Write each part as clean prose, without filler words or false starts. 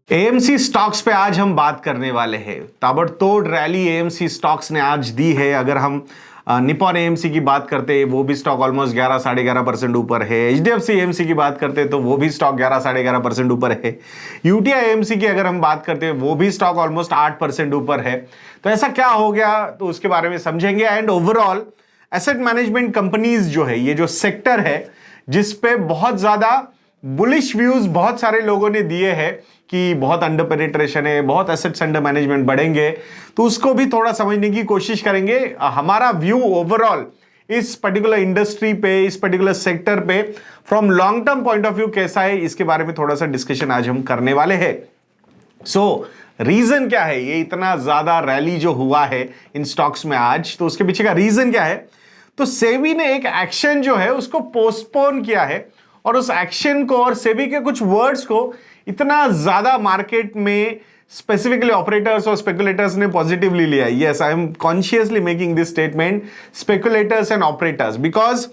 AMC stocks पे आज हम बात करने वाले हैं। ताबड़तोड़ रैली एएमसी स्टॉक्स ने आज दी है। अगर हम निप्पॉन एएमसी की बात करते हैं वो भी स्टॉक ऑलमोस्ट 11 साढ़े 11% ऊपर है। एचडीएफसी एएमसी की बात करते हैं तो वो भी स्टॉक 11 साढ़े 11% ऊपर है। यूटीआई एएमसी की अगर हम बात करते हैं वो भी स्टॉक ऑलमोस्ट 8% ऊपर है। तो ऐसा क्या हो गया तो उसके बारे में समझेंगे। And overall asset management companies जो है, ये जो सेक्टर है जिसपे बहुत ज्यादा बुलिश व्यूज बहुत सारे लोगों ने दिए हैं कि बहुत अंडर पेनिट्रेशन है, बहुत एसेट्स अंडर मैनेजमेंट बढ़ेंगे, तो उसको भी थोड़ा समझने की कोशिश करेंगे। हमारा व्यू ओवरऑल इस पर्टिकुलर इंडस्ट्री पे, इस पर्टिकुलर सेक्टर पे from long term point of view कैसा है, इसके बारे में थोड़ा सा डिस्कशन आज हम करने वाले हैं। सो रीजन क्या है ये इतना ज्यादा रैली जो हुआ है इन स्टॉक्स में आज, तो उसके पीछे का रीजन क्या है? तो सेबी ने एक एक्शन जो है उसको पोस्टपोन किया है और उस एक्शन को और सेबी के कुछ वर्ड्स को इतना ज्यादा मार्केट में स्पेसिफिकली ऑपरेटर्स और स्पेकुलेटर्स ने पॉजिटिवली लिया। Yes, I am consciously making this statement, speculators and operators, because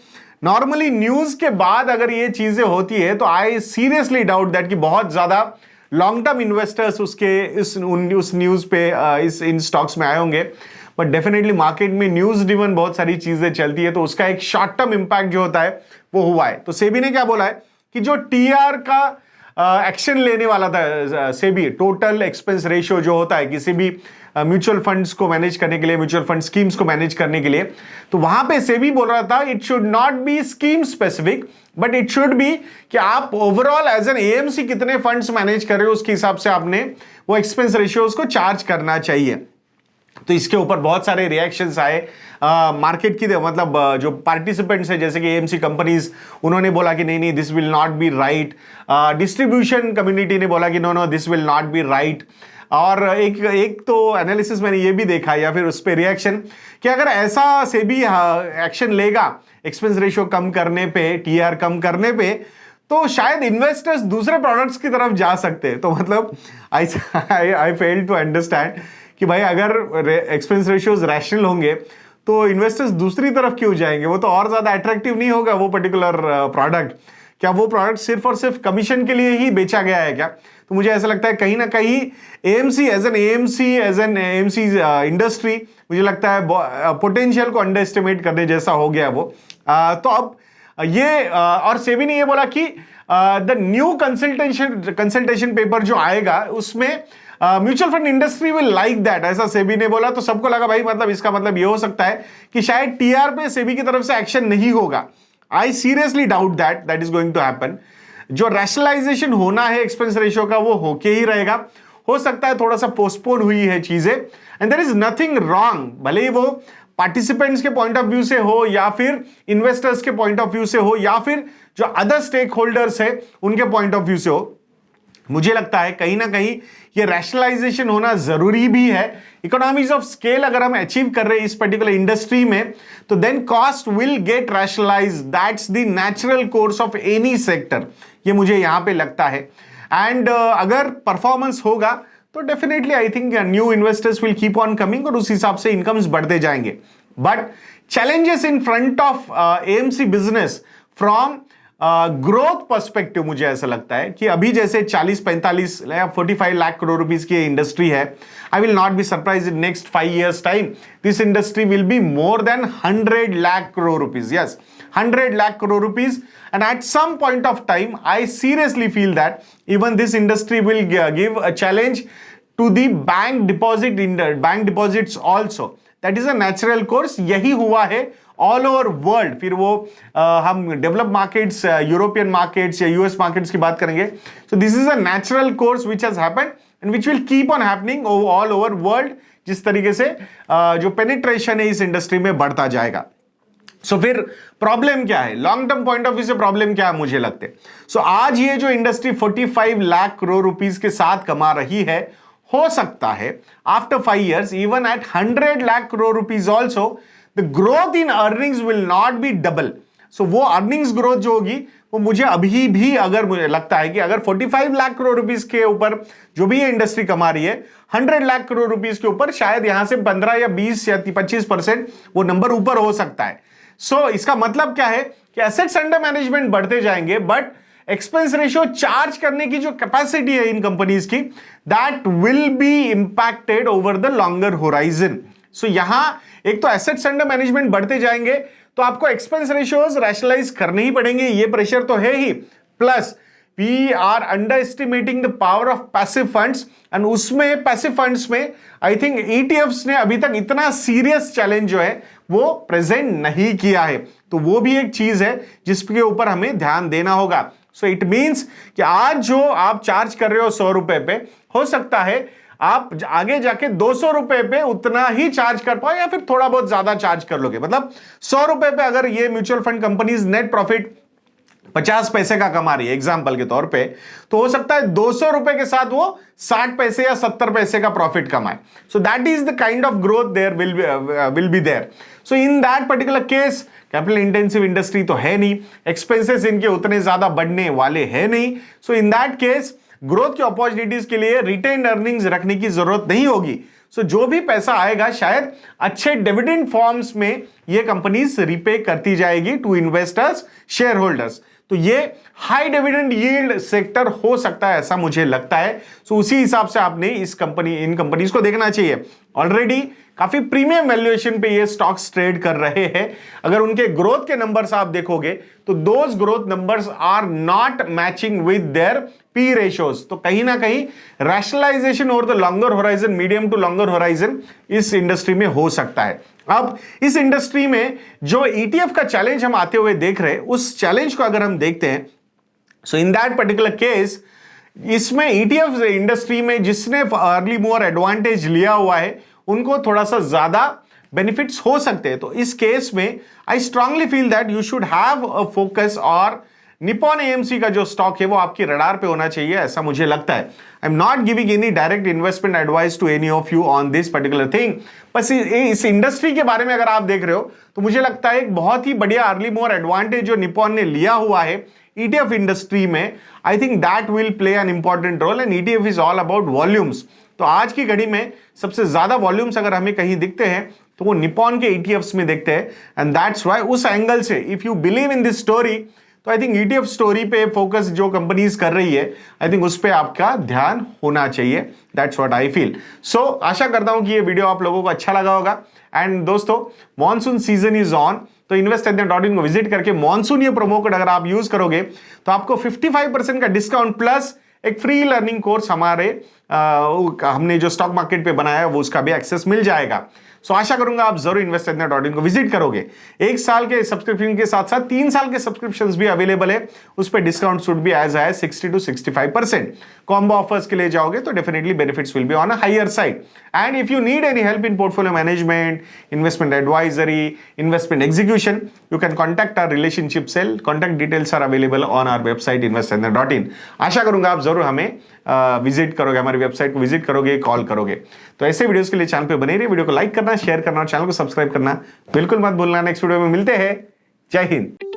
normally news के बाद अगर ये चीजें होती है तो आई सीरियसली डाउट दैट कि बहुत ज्यादा लॉन्ग टर्म इन्वेस्टर्स उस न्यूज पे इन स्टॉक्स में आए होंगे। बट डेफिनेटली मार्केट में न्यूज ड्रिवन बहुत सारी चीजें चलती है तो उसका एक शॉर्ट टर्म इंपैक्ट जो होता है वो हुआ है। तो सेबी ने क्या बोला है कि जो टीआर का एक्शन लेने वाला था सेबी, टोटल एक्सपेंस रेशियो जो होता है किसी भी म्यूचुअल फंड्स को मैनेज करने के लिए, म्यूचुअल फंड स्कीम्स को मैनेज करने के लिए, तो वहां पे सेबी बोल रहा था it should not be scheme specific but it should be कि आप ओवरऑल एज एन एएमसी कितने फंड्स मैनेज कर रहे हो उसके हिसाब से आपने वो एक्सपेंस रेशियोज को चार्ज करना चाहिए। तो इसके ऊपर बहुत सारे रिएक्शंस आए मार्केट की, मतलब जो पार्टिसिपेंट्स है जैसे कि एएमसी कंपनीज, उन्होंने बोला कि नहीं this will not be right. Distribution community ने बोला कि no this will not be right. और एक तो एनालिसिस मैंने ये भी देखा या फिर उस पर रिएक्शन कि अगर ऐसा सेबी एक्शन लेगा एक्सपेंस रेशियो कम करने पे, टीआर कम करने पे, तो शायद इन्वेस्टर्स दूसरे प्रोडक्ट्स की तरफ जा सकते हैं। तो मतलब आई फेल टू अंडरस्टैंड कि भाई अगर एक्सपेंस रेशियोज रैशनल होंगे तो इन्वेस्टर्स दूसरी तरफ क्यों जाएंगे? वो तो और ज्यादा अट्रैक्टिव नहीं होगा वो पर्टिकुलर प्रोडक्ट। क्या वो प्रोडक्ट सिर्फ और सिर्फ कमीशन के लिए ही बेचा गया है क्या? तो मुझे ऐसा लगता है कहीं ना कहीं AMC as an AMC industry, मुझे लगता है पोटेंशियल को अंडर एस्टिमेट करने जैसा हो गया वो। तो अब ये और सेबी ने ये बोला कि द न्यू कंसल्टेशन पेपर जो आएगा उसमें mutual fund industry will like that, ऐसा सेबी ने बोला। तो सबको लगा भाई मतलब इसका मतलब ये हो सकता है कि शायद टीआर पे सेबी की तरफ से एक्शन नहीं होगा। I seriously doubt that is going to happen. जो रैशनलाइजेशन होना है एक्सपेंस रेशियो का वो होके ही रहेगा। हो सकता है थोड़ा सा पोस्टपोन हुई है चीजें, and there is nothing wrong, भले ही वो पार्टिसिपेंट्स के पॉइंट ऑफ व्यू से हो या फिर इन्वेस्टर्स के पॉइंट ऑफ व्यू से हो या फिर जो अदर स्टेक होल्डर्स है उनके पॉइंट ऑफ व्यू से हो। मुझे लगता है कहीं ना कहीं ये रैशनलाइजेशन होना जरूरी भी है। इकोनॉमीज ऑफ स्केल अगर हम अचीव कर रहे हैं इस पर्टिकुलर इंडस्ट्री में तो then cost will get rationalise, that's the natural course of any sector, ये मुझे यहां पे लगता है। एंड अगर परफॉर्मेंस होगा तो definitely I think new investors will keep on coming और उस हिसाब से इनकम्स बढ़ते जाएंगे। But challenges in front of AMC business from growth perspective, मुझे ऐसा लगता है कि अभी जैसे 40-45 या 45 लाख करोड़ रुपीस की इंडस्ट्री है, I will not be surprise in next 5 years time this industry will be more than 100 lakh crore rupees. Yes, 100 lakh crore rupees, and at some point of time I seriously feel that even this industry will give a challenge to the bank deposits also. That is a natural course, यही हुआ है all over world. फिर वो हम develop markets, European markets या US markets की बात करेंगे। So this is a natural course which has happened and which will keep on happening all over world, जिस तरीके से जो पेनिट्रेशन है इस इंडस्ट्री में बढ़ता जाएगा। सो फिर प्रॉब्लम क्या है long term point of view से? प्रॉब्लम क्या है मुझे लगता है सो आज ये जो इंडस्ट्री 45 लाख करोड़ रुपीस के साथ कमा रही है, हो सकता है after 5 years even at 100 lakh crore rupees also the growth in earnings will not be double. So वो अर्निंग्स ग्रोथ जो होगी वो मुझे अभी भी अगर मुझे लगता है कि अगर 45 लाख करोड़ रुपीस के ऊपर जो भी ये इंडस्ट्री कमा रही है, 100 लाख करोड़ रुपीस के ऊपर शायद यहां से 15 या 20 या 25% वो नंबर ऊपर हो सकता है। सो इसका मतलब क्या है कि एसेट्स अंडर मैनेजमेंट बढ़ते जाएंगे बट एक्सपेंस रेशियो चार्ज करने की जो कैपेसिटी है इन कंपनीज की, that will be impacted over the longer horizon. So यहां एक तो एसेट्स अंडर मैनेजमेंट बढ़ते जाएंगे तो आपको एक्सपेंस रेशियोज रैशनलाइज करने ही पड़ेंगे, ये प्रेशर तो है ही, plus we are under estimating the power of passive funds, and उसमें पैसिव फंड्स में आई थिंक ईटीएफ्स ने अभी तक इतना सीरियस चैलेंज जो है वो प्रेजेंट नहीं किया है, तो वो भी एक चीज है जिसके ऊपर हमें ध्यान देना होगा। सो इट मींस कि आज जो आप चार्ज कर रहे हो 100 रुपए पे, हो सकता है आप आगे जाके 200 रुपए पे उतना ही चार्ज कर पाओ या फिर थोड़ा बहुत ज्यादा चार्ज कर लोगे। मतलब 100 रुपए पे अगर ये mutual fund companies net profit 50 पैसे का कमा रही है एग्जाम्पल के तौर पे, तो हो सकता है 200 रुपए के साथ वो 60 पैसे या 70 पैसे का प्रॉफिट कमाए। So that is the kind of growth there will be there. So in that particular case capital intensive industry तो है नहीं, एक्सपेंसेस इनके उतने ज्यादा बढ़ने वाले हैं नहीं, सो इन दैट केस ग्रोथ की अपॉर्चुनिटीज के लिए रिटेन अर्निंग्स रखने की जरूरत नहीं होगी। सो जो भी पैसा आएगा शायद अच्छे डिविडेंड फॉर्म्स में ये कंपनीज रिपे करती जाएगी टू इन्वेस्टर्स, शेयर होल्डर्स। तो ये हाई डिविडेंड यील्ड सेक्टर हो सकता है, ऐसा मुझे लगता है। सो उसी हिसाब से आपने इन कंपनीज को देखना चाहिए। ऑलरेडी काफी प्रीमियम वैल्यूएशन पे ये स्टॉक्स ट्रेड कर रहे हैं। अगर उनके ग्रोथ के नंबर्स आप देखोगे तो those growth numbers are not matching with their P ratios. तो कहीं ना कहीं rationalisation over the longer horizon, medium to longer horizon इस इंडस्ट्री में हो सकता है। अब इस इंडस्ट्री में जो ईटीएफ का चैलेंज हम आते हुए देख रहे हैं, उस चैलेंज को अगर हम देखते हैं, सो इन दैट पर्टिकुलर केस इसमें ईटीएफ इंडस्ट्री में जिसने अर्ली मूवर एडवांटेज लिया हुआ है उनको थोड़ा सा ज्यादा बेनिफिट्स हो सकते हैं। तो इस केस में I strongly feel that you should have a focus, और निपॉन एएमसी का जो स्टॉक है वो आपकी रडार पे होना चाहिए, ऐसा मुझे लगता है। I am not giving any direct investment advice to any of you on this particular thing, बस इस इंडस्ट्री के बारे में अगर आप देख रहे हो तो मुझे लगता है एक बहुत ही बढ़िया अर्ली मूवर एडवांटेज जो निपॉन ने लिया हुआ है ईटीएफ इंडस्ट्री में, I think that will play an important role, and ETF is all about volumes. तो आज की घड़ी में सबसे ज्यादा वॉल्यूम्स अगर हमें कहीं दिखते हैं तो वो निपॉन के ईटीएफ्स में दिखते हैं, एंड दैट्स व्हाई उस एंगल से if you believe in this story तो आई थिंक ईटीएफ स्टोरी पे फोकस जो कंपनीज कर रही है, आई थिंक उस पे आपका ध्यान होना चाहिए। That's what I feel. So आशा करता हूं कि ये वीडियो आप लोगों को अच्छा लगा होगा। एंड दोस्तों, मॉनसून सीजन इज ऑन, तो इन्वेस्ट.in को विजिट करके मॉनसून ये प्रोमो कोड अगर आप यूज करोगे तो आपको 55% का डिस्काउंट प्लस एक फ्री लर्निंग कोर्स हमने जो स्टॉक मार्केट पे बनाया है वो उसका भी एक्सेस मिल जाएगा। सो आशा करूंगा आप जरूर इन्वेस्ट.in को विजिट करोगे। 1 साल के सब्सक्रिप्शन के साथ साथ 3 साल के सब्सक्रिप्शंस भी अवेलेबल है, उस पर डिस्काउंट शुड भी as high 60 to 65%। Combo offers के लिए जाओगे तो definitely benefits will be on a higher side. And if you need any help in portfolio management, investment advisory, investment execution, you can contact our relationship cell. Contact details are available on our website इन्वेस्ट.in। आशा करूंगा आप जरूर हमें visit करोगे, हमारी website को visit करोगे, कॉल करोगे। तो ऐसे वीडियोस के लिए चैनल पे बने रहिए, वीडियो को लाइक करना, शेयर करना और चैनल को सब्सक्राइब करना बिल्कुल मत भूलना। नेक्स्ट वीडियो में मिलते हैं। जय हिंद।